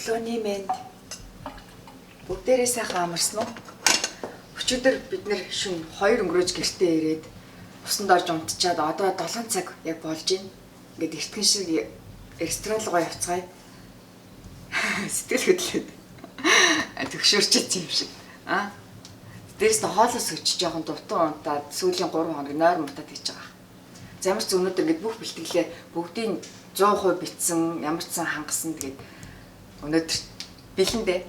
Өглөөний мэнд бүгдээрээ сайхан амарсан уу? Өчигдөр бид нэр шөнө 2 өнгөрөөж гэртээ ирээд усанд орж унтчаад одоо 7 цаг яг болж байна. Ингээд эртхэн шиг ресторан руу явцгаая. Сэтгэл хөдлөд. Төгшөрчиж юм шиг. Дээрээс нь хоолоос өчж жоохон дутуу унтаад сүүлийн 3 хоног нойр мутаад хийж байгаа. Ямар ч өнөөдөр ингээд бүх бэлтгэлээ бүгдийн 100% битсэн, ямар ч сан хангасан тэгээд өнөөдөр бэлэндээ.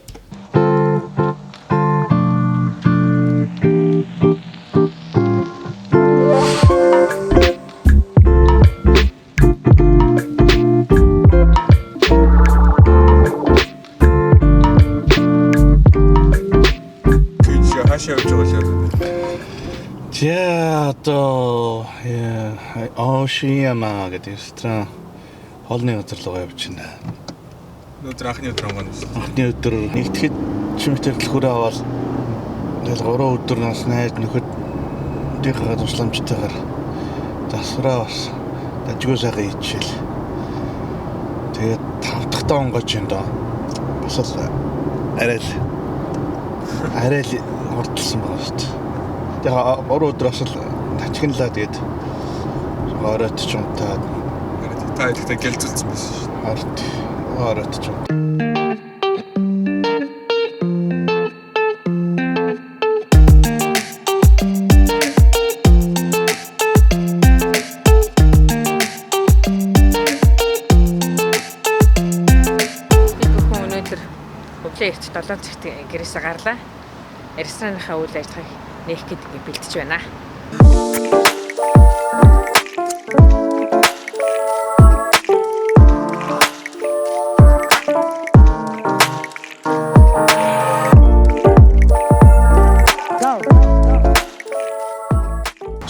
Одоо Оушияма гэдэг ресторан хоолны газар руу явж байна. Өнөөдөр анхны өдөр онгоно. Анхны өдөр нэгтгэхэд чимэгтэй төлхөрөө аваад тэгэл 3 өдөр нас найз нөхөдийнхээ тусламжтайгаар засвараа бас дажгүй сайхан хийчихэл. Тэгээд 5 дахь онгож юм доо. Бас арай л хурдсан байна шүү дээ. Тэгээ 3 өдрөөс л тачигналаа тэгээд оройт ч унтаад та ихтэй гэлзүүлсэн байсан шүү дээ. Оройт ч унтаад. Өнөөдөр өглөө эрт 7 цагт гэрээсээ гарлаа. Ресторанынхаа үйл ажиллагааг нээх гэдэг бэлтэж байна.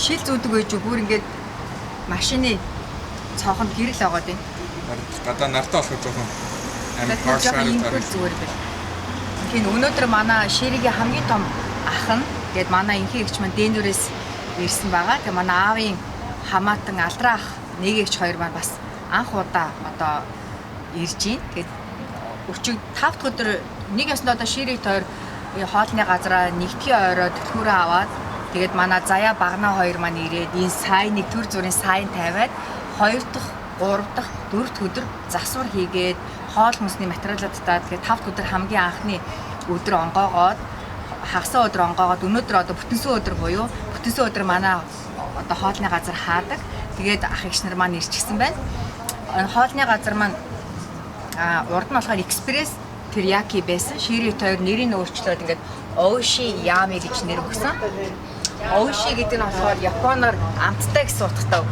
Шил зүүдэг байж бүр ингээд машины цонхонд гэрэл байгаа дээ. Гадаа нартаа болох жоохон амар жоохон импульс зүгээр байна. Тэгэхээр өнөөдөр манай Ширигийн хамгийн том ах нь тэгээд манай инхий эгч маань Дэнүрээс ирсэн байгаа. Тэгээд манай аавын хамаатан алдраа ах нэг эгч хоёр маань бас анх удаа одоо ирж байна. Тэгээд өчиг 5 дахь өдөр нэг ясна одоо Шириг тойр хоолны газараа нэгдгийн орой төлхөрөө аваад тэгээд манай заяа багнаа хоёр маань ирээд энэ сайныг төр зүрийн сайн тавиад 2 дахь 3 дахь 4 дахь өдөр засвар хийгээд хоол хүнсний материалуудтай тэгээд 5 дахь өдөр хамгийн анхны өдөр онгоогоод хагасаа өдөр онгоогоод өнөөдөр одоо бүтэнсэн өдөр буюу бүтэнсэн өдөр манай одоо хоолны газар хаадаг. Тэгээд ах эгч нар маань ирчихсэн байна. Хоолны газар маань урд нь болохоор экспресс терияки байсан. Шири тойр нэрийг өөрчлөөд ингээд Оушияма гэж нэр өгсөн. Оуши гэдэг нь болохоор японоор амттай гэсэн утгатай.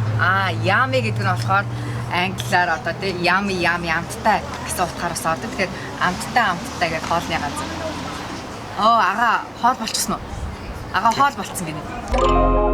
Ями гэдэг нь болохоор англиар одоо тий ями амттай гэсэн утгаараас ордог. Тэгэхээр амттай гэж хоолны газар. Ага хоол болчихсон уу? Ага хоол болцсон гинэ.